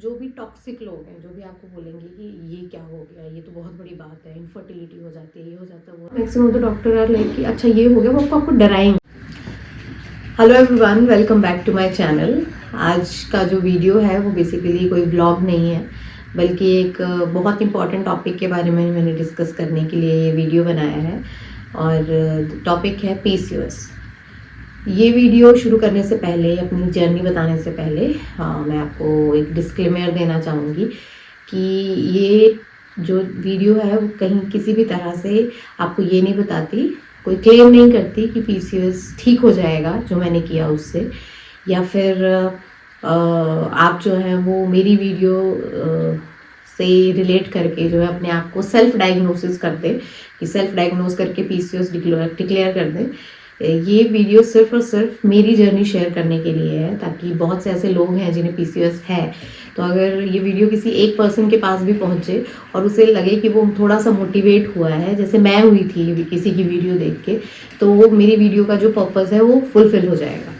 जो भी टॉक्सिक लोग हैं, जो भी आपको बोलेंगे कि ये क्या हो गया, ये तो बहुत बड़ी बात है, इनफर्टिलिटी हो जाती है, ये हो जाता है, वो मैक्सिमम तो डॉक्टर आर लाइक कि अच्छा ये हो गया, वो आपको डराएंगे। Hello everyone, welcome back to my channel. आज का जो वीडियो है वो बेसिकली कोई व्लॉग नहीं है, बल्कि एक बहुत इंपॉर्टेंट टॉपिक के बारे में मैंने डिस्कस करने के लिए ये वीडियो बनाया है। और टॉपिक है पीसीओएस। ये वीडियो शुरू करने से पहले, अपनी जर्नी बताने से पहले, मैं आपको एक डिस्क्लेमर देना चाहूँगी कि ये जो वीडियो है वो कहीं किसी भी तरह से आपको ये नहीं बताती, कोई क्लेम नहीं करती कि पीसीओएस ठीक हो जाएगा जो मैंने किया उससे, या फिर आप जो है वो मेरी वीडियो से रिलेट करके जो है अपने आप को सेल्फ डायग्नोसिस कर दें, कि सेल्फ डायग्नोस करके पीसीओएस डिक्लेयर कर दें। ये वीडियो सिर्फ और सिर्फ मेरी जर्नी शेयर करने के लिए है, ताकि बहुत से ऐसे लोग हैं जिन्हें पीसीओएस है, तो अगर ये वीडियो किसी एक पर्सन के पास भी पहुंचे और उसे लगे कि वो थोड़ा सा मोटिवेट हुआ है, जैसे मैं हुई थी किसी की वीडियो देख के, तो वो मेरी वीडियो का जो पर्पस है वो फुलफिल हो जाएगा।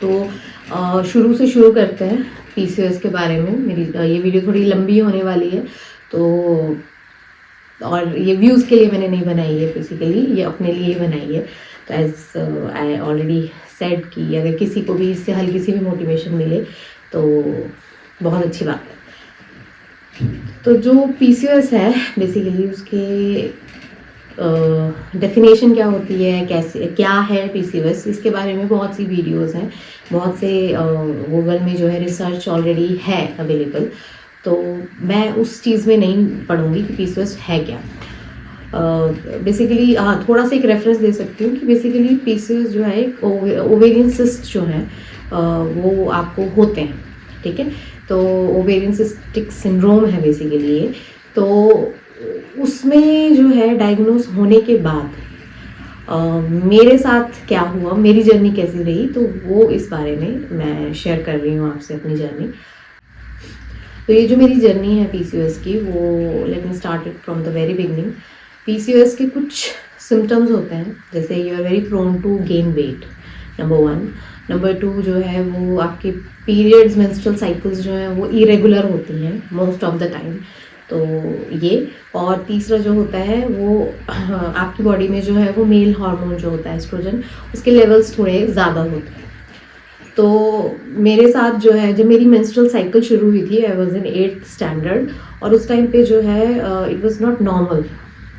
तो शुरू से शुरू करते हैं पीसीओएस के बारे में। मेरी ये वीडियो थोड़ी लंबी होने वाली है, तो और ये व्यूज़ के लिए मैंने नहीं बनाई है, बेसिकली ये अपने लिए बनाई है। तो एज आई ऑलरेडी सेड कि अगर किसी को भी इससे हल्की सी भी मोटिवेशन मिले तो बहुत अच्छी बात है। तो जो पीसीओएस है बेसिकली उसके डेफिनेशन क्या होती है, कैसे क्या है पीसीओएस, इसके बारे में बहुत सी वीडियोस हैं, बहुत से गूगल में जो है रिसर्च ऑलरेडी है अवेलेबल। तो मैं उस चीज़ में नहीं पढ़ूंगी कि पीसीओएस है क्या। बेसिकली थोड़ा सा एक रेफरेंस दे सकती हूँ कि बेसिकली पीसीओएस जो है एक ओवेरियन सिस्ट जो है वो आपको होते हैं, ठीक है। तो ओवेरियन सिस्टिक सिंड्रोम है बेसिकली ये। तो उसमें जो है डायग्नोस होने के बाद मेरे साथ क्या हुआ, मेरी जर्नी कैसी रही, तो वो इस बारे में मैं शेयर कर रही हूँ आपसे अपनी जर्नी। तो ये जो मेरी जर्नी है पीसीओएस की, वो let me start it from the very beginning. PCOS के कुछ सिम्टम्स होते हैं, जैसे you are very prone to gain weight, number 1। Number 2 जो है वो आपके पीरियड्स, मेंस्ट्रुअल साइकिल्स जो हैं वो इरेगुलर होती हैं मोस्ट ऑफ द टाइम, तो ये। और तीसरा जो होता है वो आपकी बॉडी में जो है वो मेल हार्मोन जो होता है एस्ट्रोजन, उसके लेवल्स थोड़े ज़्यादा होते हैं। तो मेरे साथ जो है, जब मेरी मेंस्ट्रुअल साइकिल शुरू हुई थी, I was in 8th standard, और उस टाइम पे जो है इट वाज नॉट नॉर्मल।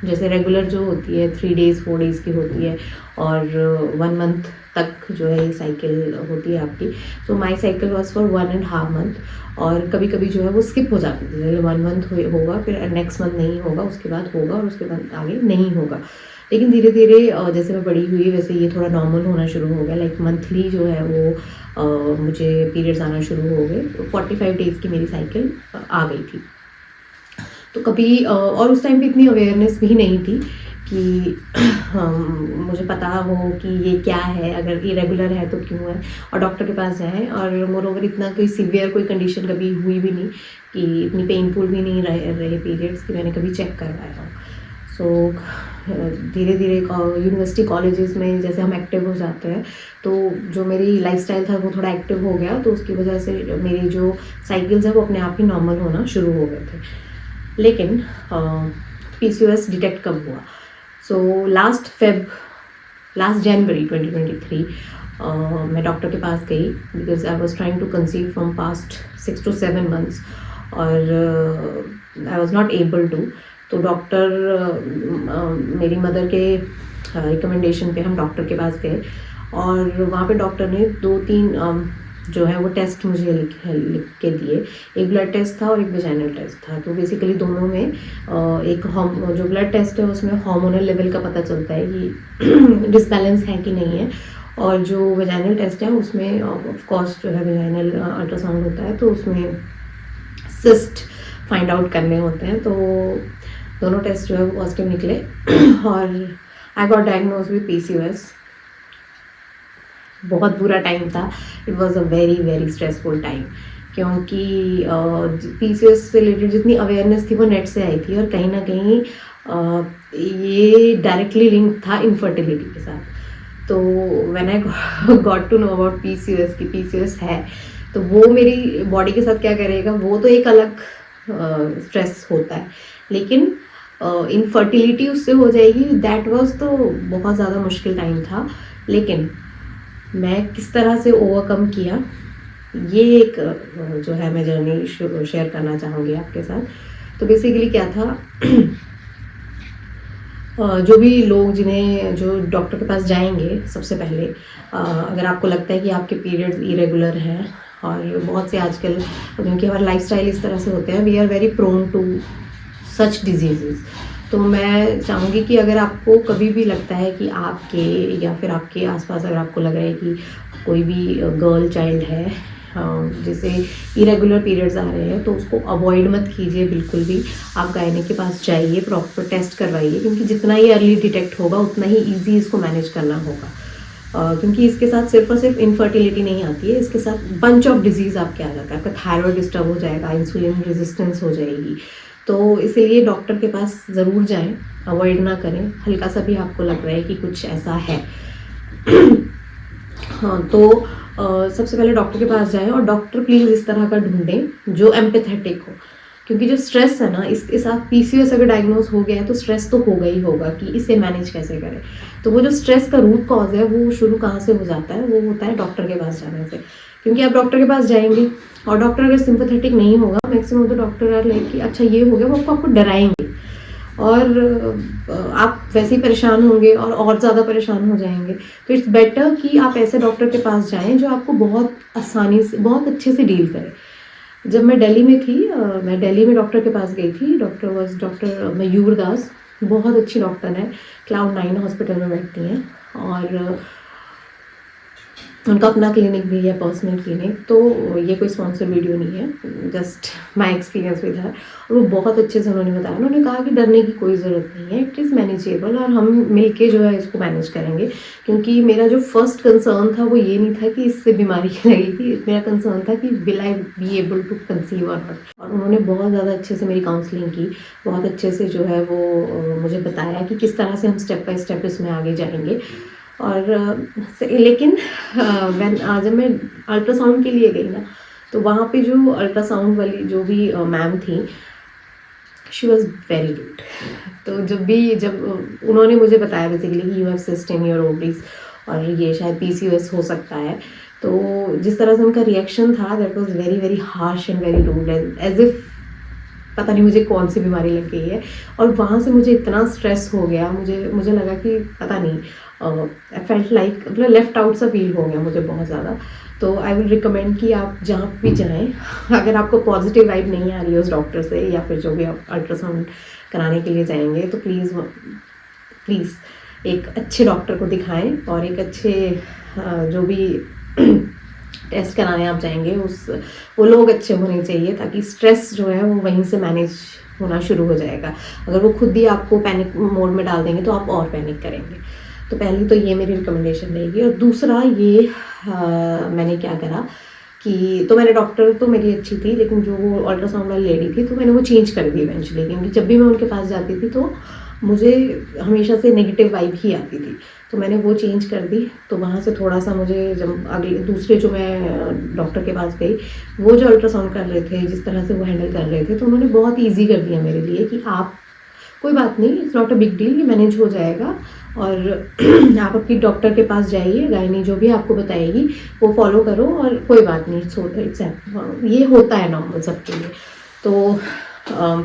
जैसे रेगुलर जो होती है 3 days 4 days की होती है, और 1 month तक जो है ये साइकिल होती है आपकी। So my cycle was for 1.5 month, और कभी कभी जो है वो स्किप हो जाती थी, जैसे 1 month होगा, फिर नेक्स्ट मंथ नहीं होगा, उसके बाद होगा, और उसके बाद आगे नहीं होगा। लेकिन धीरे धीरे जैसे मैं बड़ी हुई वैसे ये थोड़ा नॉर्मल होना शुरू हो गया। लाइक मंथली जो है वो मुझे पीरियड्स आना शुरू हो गए। 45 days की मेरी साइकिल आ गई थी। तो कभी और उस टाइम पे इतनी अवेयरनेस भी नहीं थी कि मुझे पता हो कि ये क्या है, अगर इरेगुलर है तो क्यों है, और डॉक्टर के पास जाएं। और मोरोवर इतना कोई सीवियर कोई कंडीशन कभी हुई भी नहीं, कि इतनी पेनफुल भी नहीं रहे पीरियड्स कि मैंने कभी चेक करवाया हो। सो धीरे धीरे यूनिवर्सिटी कॉलेजेस में जैसे हम एक्टिव हो जाते हैं, तो जो मेरी लाइफस्टाइल था वो थोड़ा एक्टिव हो गया, तो उसकी वजह से मेरी जो साइकिल्स है वो अपने आप ही नॉर्मल होना शुरू हो गए थे। लेकिन पीसीओएस डिटेक्ट कब हुआ? सो लास्ट जनवरी 2023 मैं डॉक्टर के पास गई, because I was trying to conceive from past 6 to 7 months, और I was not able to. तो डॉक्टर मेरी मदर के रिकमेंडेशन पे हम डॉक्टर के पास गए, और वहाँ पे डॉक्टर ने 2-3 जो है वो टेस्ट मुझे लिख के दिए। एक ब्लड टेस्ट था और एक वेजाइनल टेस्ट था। तो बेसिकली दोनों में एक जो ब्लड टेस्ट है उसमें हार्मोनल लेवल का पता चलता है कि डिसबैलेंस है कि नहीं है, और जो वेजाइनल टेस्ट है उसमें ऑफ कोर्स जो है वेजाइनल अल्ट्रासाउंड होता है, तो उसमें सिस्ट फाइंड आउट करने होते हैं। तो दोनों टेस्ट जो है वो पॉजिटिव निकले, और I got diagnose with PCOS. बहुत बुरा टाइम था, it was a very very stressful time, क्योंकि पीसीओएस से रिलेटेड जितनी अवेयरनेस थी वो नेट से आई थी, और कहीं ना कहीं ये डायरेक्टली लिंक था इनफर्टिलिटी के साथ। तो when I got to know about PCOS की पीसीओएस है, तो वो मेरी बॉडी के साथ क्या करेगा, वो तो एक अलग स्ट्रेस होता है, लेकिन इनफर्टिलिटी उससे हो जाएगी। दैट वाज तो बहुत ज़्यादा मुश्किल टाइम था, लेकिन मैं किस तरह से ओवरकम किया, ये एक जो है मैं जर्नी शेयर करना चाहूँगी आपके साथ। तो बेसिकली क्या था, जो भी लोग जो डॉक्टर के पास जाएंगे, सबसे पहले अगर आपको लगता है कि आपके पीरियड्स इरेगुलर हैं, और बहुत से आजकल क्योंकि हमारा लाइफस्टाइल इस तरह से होते हैं, we are very prone to such diseases. तो मैं चाहूँगी कि अगर आपको कभी भी लगता है कि आपके या फिर आपके आसपास अगर आपको लग रहा है कि कोई भी गर्ल चाइल्ड है जिसे इरेगुलर पीरियड्स आ रहे हैं, तो उसको अवॉइड मत कीजिए बिल्कुल भी। आप गायनिक के पास जाइए, प्रॉपर टेस्ट करवाइए, क्योंकि जितना ही अर्ली डिटेक्ट होगा उतना ही ईजी इसको मैनेज करना होगा। क्योंकि इसके साथ सिर्फ और सिर्फ इनफर्टिलिटी नहीं आती है, इसके साथ बंच ऑफ डिजीज़ आपके आ जाता है। आपका थायराइड डिस्टर्ब हो जाएगा, इंसुलिन रेजिस्टेंस हो जाएगी। तो इसीलिए डॉक्टर के पास ज़रूर जाएं, अवॉइड ना करें। हल्का सा भी आपको लग रहा है कि कुछ ऐसा है हाँ, तो सबसे पहले डॉक्टर के पास जाएं, और डॉक्टर प्लीज़ इस तरह का ढूंढें जो एम्पैथेटिक हो, क्योंकि जो स्ट्रेस है ना, इसके साथ पीसीओएस अगर डायग्नोज हो गया है तो स्ट्रेस तो होगा ही होगा कि इसे मैनेज कैसे करें। तो वो जो स्ट्रेस का रूट कॉज है वो शुरू कहाँ से हो जाता है, वो होता है डॉक्टर के पास जाने से। क्योंकि आप डॉक्टर के पास जाएंगे और डॉक्टर अगर सिंपैथेटिक नहीं होगा, मैक्सिमम तो डॉक्टर आर लाइक कि अच्छा ये हो गया, वो आपको डराएंगे, और आप वैसे ही परेशान होंगे और ज़्यादा परेशान हो जाएंगे। तो इट्स बेटर कि आप ऐसे डॉक्टर के पास जाएं जो आपको बहुत आसानी से, बहुत अच्छे से डील करे। जब मैं दिल्ली में थी, मैं दिल्ली में डॉक्टर के पास गई थी। डॉक्टर मयूर दास, बहुत अच्छी डॉक्टर है, Cloud9 हॉस्पिटल में बैठती हैं, और उनका अपना क्लिनिक भी है, पर्सनल क्लिनिक। तो ये कोई स्पॉन्सर वीडियो नहीं है, just my experience with her. और वो बहुत अच्छे से उन्होंने बताया, उन्होंने कहा कि डरने की कोई ज़रूरत नहीं है, इट इज़ मैनेजेबल, और हम मिलके जो है इसको मैनेज करेंगे। क्योंकि मेरा जो फर्स्ट कंसर्न था वो ये नहीं था कि इससे बीमारी लगेगी, मेरा कंसर्न था कि will I be able to conceive और नॉट। और उन्होंने बहुत ज़्यादा अच्छे से मेरी काउंसलिंग की, बहुत अच्छे से जो है वो मुझे बताया कि किस तरह से हम स्टेप बाय स्टेप इसमें आगे जाएंगे। और लेकिन जब मैं अल्ट्रासाउंड के लिए गई ना, तो वहाँ पे जो अल्ट्रासाउंड वाली जो भी मैम थी, शी वॉज वेरी गुड। तो जब उन्होंने मुझे बताया बेसिकली कि you have cyst in your ovaries और ये शायद पीसीओएस हो सकता है, तो जिस तरह से उनका रिएक्शन था, that was very very harsh and very rude, as if पता नहीं मुझे कौन सी बीमारी लग गई है। और वहाँ से मुझे इतना स्ट्रेस हो गया, मुझे लगा कि पता नहीं, आई फेल्ट लाइक मतलब लेफ्ट आउट सा फील हो गया मुझे बहुत ज़्यादा। तो आई विल रिकमेंड कि आप जहाँ भी जाएं, अगर आपको पॉजिटिव वाइब नहीं आ रही है उस डॉक्टर से, या फिर जो भी आप अल्ट्रासाउंड कराने के लिए जाएंगे, तो प्लीज़ एक अच्छे डॉक्टर को दिखाएं, और एक अच्छे जो भी टेस्ट कराने आप जाएंगे वो लोग अच्छे होने चाहिए, ताकि स्ट्रेस जो है वो वहीं से मैनेज होना शुरू हो जाएगा। अगर वो खुद ही आपको पैनिक मोड में डाल देंगे तो आप और पैनिक करेंगे। तो पहली तो ये मेरी रिकमेंडेशन रहेगी। और दूसरा ये मैंने क्या करा कि, तो मैंने डॉक्टर तो मेरी अच्छी थी, लेकिन जो वो अल्ट्रासाउंड वाली लेडी थी तो मैंने वो चेंज कर दी इवेंचुअली, क्योंकि जब भी मैं उनके पास जाती थी तो मुझे हमेशा से नेगेटिव वाइब ही आती थी। तो मैंने वो चेंज कर दी। तो वहाँ से थोड़ा सा मुझे, जब अगले दूसरे जो मैं डॉक्टर के पास गई, वो जो अल्ट्रासाउंड कर रहे थे, जिस तरह से वो हैंडल कर रहे थे, तो उन्होंने बहुत ईजी कर दिया मेरे लिए कि आप कोई बात नहीं, it's not a big deal, ये मैनेज हो जाएगा। और आप अपनी डॉक्टर के पास जाइए, गायनी जो भी आपको बताएगी वो फॉलो करो, और कोई बात नहीं, इट्स ये होता है नॉर्मल सबके लिए। तो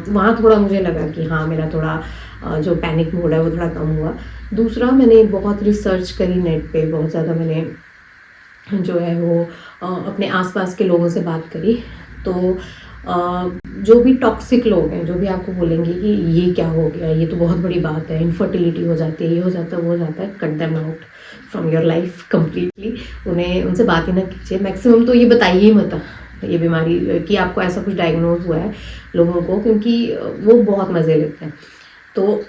वहाँ थोड़ा मुझे लगा कि हाँ, मेरा थोड़ा जो पैनिक मोड है वो थोड़ा कम हुआ। दूसरा, मैंने बहुत रिसर्च करी नेट पे, बहुत ज़्यादा मैंने जो है वो अपने आसपास के लोगों से बात करी। तो जो भी टॉक्सिक लोग हैं, जो भी आपको बोलेंगे कि ये क्या हो गया, ये तो बहुत बड़ी बात है, इनफर्टिलिटी हो जाती है, ये हो जाता है, वो हो जाता है, cut them out from your life completely. उनसे बात ही ना कीजिए। मैक्सिमम तो ये बताइए ही मत ये बीमारी कि आपको ऐसा कुछ डायग्नोज हुआ है लोगों को, क्योंकि वो बहुत मज़े लेते हैं। तो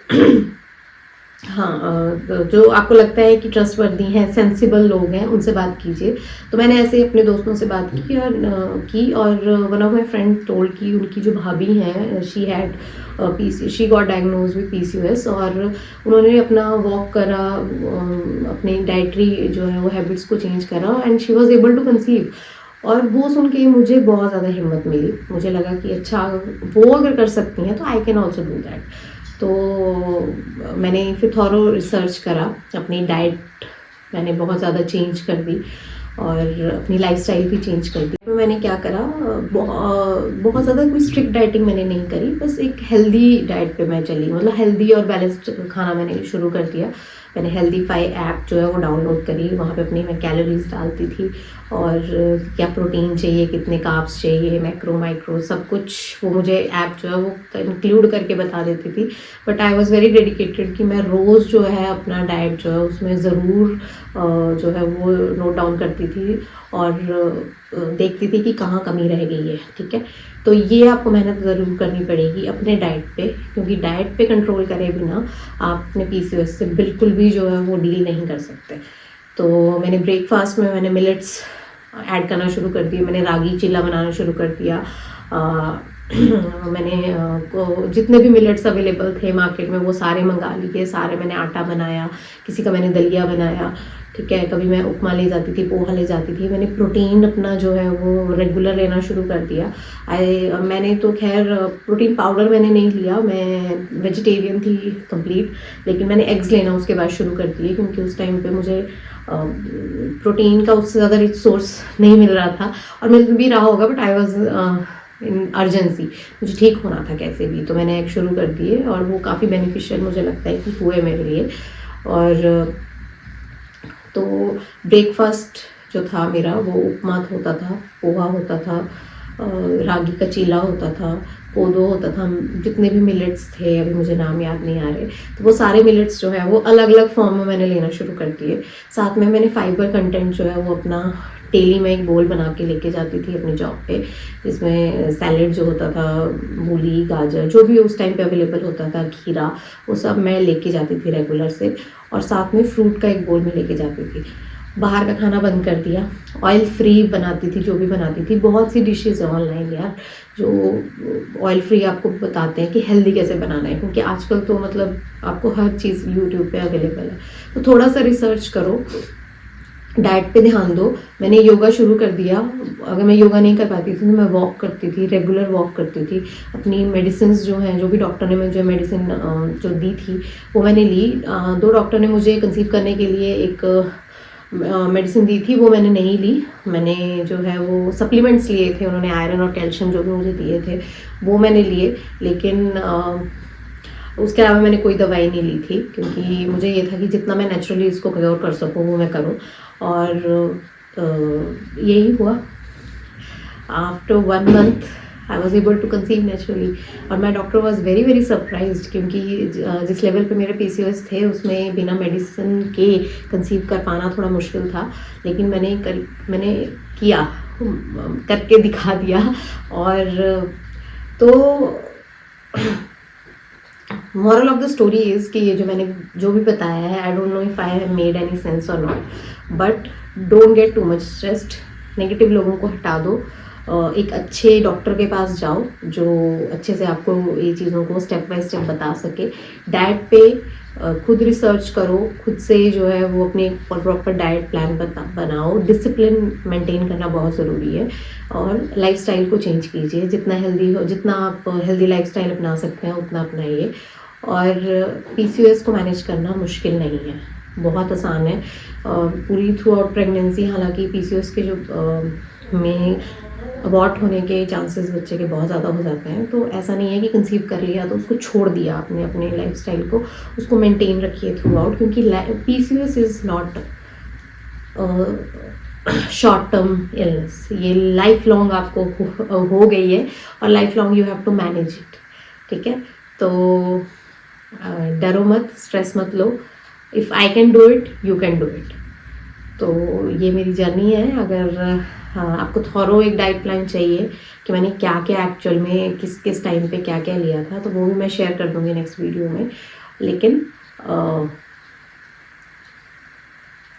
हाँ, जो आपको लगता है कि ट्रस्टवर्दी हैं, सेंसिबल लोग हैं, उनसे बात कीजिए। तो मैंने ऐसे अपने दोस्तों से बात की और one of my friend told कि उनकी जो भाभी हैं, she got diagnose with PCOS, और उन्होंने अपना वॉक करा, अपने डाइटरी जो है वो हैबिट्स को चेंज करा, and she was able to conceive. और वो सुन के मुझे बहुत ज़्यादा हिम्मत मिली। मुझे लगा कि अच्छा, वो अगर कर सकती हैं तो I can also do that. तो मैंने फिर थॉरो रिसर्च करा, अपनी डाइट मैंने बहुत ज़्यादा चेंज कर दी और अपनी लाइफस्टाइल भी चेंज कर दी। तो मैंने क्या करा, बहुत ज़्यादा कोई स्ट्रिक्ट डाइटिंग मैंने नहीं करी, बस एक हेल्दी डाइट पे मैं चली, मतलब हेल्दी और बैलेंस्ड खाना मैंने शुरू कर दिया। मैंने हेल्दीफाई ऐप जो है वो डाउनलोड करी, वहाँ पे अपनी मैं कैलोरीज डालती थी और क्या प्रोटीन चाहिए, कितने कार्ब्स चाहिए, मैक्रो माइक्रो सब कुछ वो मुझे ऐप जो है वो इंक्लूड करके बता देती थी। But I was very dedicated कि मैं रोज़ जो है अपना डाइट जो है उसमें ज़रूर जो है वो नोट डाउन करती थी और देखती थी कि कहाँ कमी रह गई है। ठीक है, तो ये आपको मेहनत ज़रूर करनी पड़ेगी अपने डाइट पे, क्योंकि डाइट पे कंट्रोल करे बिना आप अपने पीसीओएस से बिल्कुल भी जो है वो डील नहीं कर सकते। तो मैंने ब्रेकफास्ट में मैंने मिलेट्स ऐड करना शुरू कर दिए, मैंने रागी चीला बनाना शुरू कर दिया। मैंने जितने भी मिलेट्स अवेलेबल थे मार्केट में वो सारे मंगा लिए, सारे मैंने आटा बनाया, किसी का मैंने दलिया बनाया। ठीक है, कभी मैं उपमा ले जाती थी, पोहा ले जाती थी। मैंने प्रोटीन अपना जो है वो रेगुलर लेना शुरू कर दिया। मैंने तो खैर प्रोटीन पाउडर मैंने नहीं लिया, मैं वेजिटेरियन थी कंप्लीट, लेकिन मैंने एग्स लेना उसके बाद शुरू कर दिए, क्योंकि उस टाइम पे मुझे प्रोटीन का उससे ज़्यादा रिच सोर्स नहीं मिल रहा था, और मिल भी रहा होगा but I was in urgency, मुझे ठीक होना था कैसे भी। तो मैंने एग शुरू कर दिए और वो काफ़ी बेनिफिशियल मुझे लगता है कि हुए मेरे लिए। और तो ब्रेकफास्ट जो था मेरा वो उपमा होता था, पोहा होता था, रागी का चीला होता था, कोदो होता था, जितने भी मिलेट्स थे अभी मुझे नाम याद नहीं आ रहे, तो वो सारे मिलेट्स जो है वो अलग अलग फॉर्म में मैंने लेना शुरू कर दिए। साथ में मैंने फाइबर कंटेंट जो है वो अपना डेली में एक बोल बना के लेके जाती थी अपनी जॉब पे, जिसमें सैलेड जो होता था, मूली, गाजर, जो भी उस टाइम पे अवेलेबल होता था, खीरा, वो सब मैं लेके जाती थी रेगुलर से। और साथ में फ्रूट का एक बोल में लेके जाती थी। बाहर का खाना बंद कर दिया, ऑयल फ्री बनाती थी, जो भी बनाती थी। बहुत सी डिशेज़ है ऑनलाइन यार जो ऑयल फ्री आपको बताते हैं कि हेल्दी कैसे बनाना है, क्योंकि आजकल तो मतलब आपको हर चीज़ यूट्यूब पे अवेलेबल है। तो थोड़ा सा रिसर्च करो, डाइट पे ध्यान दो। मैंने योगा शुरू कर दिया। अगर मैं योगा नहीं कर पाती थी तो मैं वॉक करती थी, रेगुलर वॉक करती थी। अपनी मेडिसिन जो हैं, जो भी डॉक्टर ने मुझे मेडिसिन जो दी थी वो मैंने ली। 2 डॉक्टर ने मुझे कंसीव करने के लिए एक मेडिसिन दी थी, वो मैंने नहीं ली। मैंने जो है वो सप्लीमेंट्स लिए थे, उन्होंने आयरन और कैल्शियम जो भी मुझे दिए थे वो मैंने लिए, लेकिन उसके अलावा मैंने कोई दवाई नहीं ली थी, क्योंकि मुझे ये था कि जितना मैं नेचुरली इसको क्योर कर सकूँ वो मैं करूँ। और यही हुआ। After 1 month I was able to conceive naturally, और my doctor was very very surprised, क्योंकि जिस लेवल पे मेरे पीसीओएस थे उसमें बिना मेडिसिन के कंसीव कर पाना थोड़ा मुश्किल था। लेकिन मैंने किया, करके दिखा दिया। और तो moral of the story is कि ये जो मैंने जो भी बताया है, I don't know if I have made any sense और not, but don't get too much stressed. Negative लोगों को हटा दो, एक अच्छे डॉक्टर के पास जाओ जो अच्छे से आपको ये चीज़ों को स्टेप बाय स्टेप बता सके। डाइट पे खुद रिसर्च करो, खुद से जो है वो अपने प्रॉपर डाइट प्लान बनाओ। डिसिप्लिन मेंटेन करना बहुत ज़रूरी है, और लाइफस्टाइल को चेंज कीजिए। जितना हेल्दी हो, जितना आप हेल्दी लाइफस्टाइल अपना सकते हैं उतना अपनाइए। और पीसीओएस को मैनेज करना मुश्किल नहीं है, बहुत आसान है। पूरी थ्रू आउट प्रेगनेंसी, हालांकि पीसीओएस के जो में अबॉर्ट होने के चांसेस बच्चे के बहुत ज़्यादा हो जाते हैं, तो ऐसा नहीं है कि कंसीव कर लिया तो उसको छोड़ दिया आपने, अपने लाइफस्टाइल को उसको मेंटेन रखिए थ्रू आउट, क्योंकि PCOS is not short term illness, ये लाइफ लॉन्ग आपको हो गई है, और lifelong you have to manage it. ठीक है, तो डरो मत, स्ट्रेस मत लो। If I can do it, you can do it. तो ये मेरी जर्नी है। अगर आपको थॉरो एक डाइट प्लान चाहिए कि मैंने क्या क्या एक्चुअल में किस किस टाइम पे क्या क्या लिया था, तो वो भी मैं शेयर कर दूँगी नेक्स्ट वीडियो में। लेकिन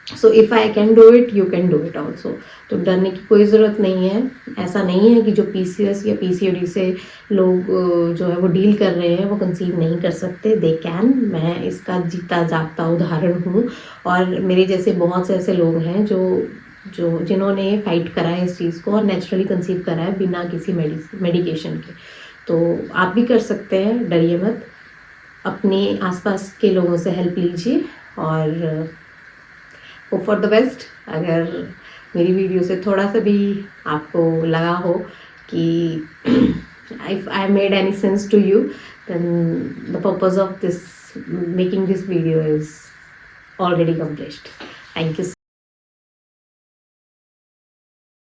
so if I can do it, you can do it also. तो डरने की कोई ज़रूरत नहीं है। ऐसा नहीं है कि जो पीसीओएस या पीसीओडी से लोग जो है वो डील कर रहे हैं वो कंसीव नहीं कर सकते। They can. मैं इसका जीता जागता उदाहरण हूँ, और मेरे जैसे बहुत से ऐसे लोग हैं जो जो जिन्होंने फाइट करा है इस चीज़ को और नेचुरली कंसीव करा है बिना किसी मेडिकेशन के। तो आप भी कर सकते हैं, डरिए मत। अपने आसपास के लोगों से हेल्प लीजिए और होप फॉर द बेस्ट। अगर मेरी वीडियो से थोड़ा सा भी आपको लगा हो कि if I made any sense to you, then the purpose of this making this video is already accomplished. Thank you.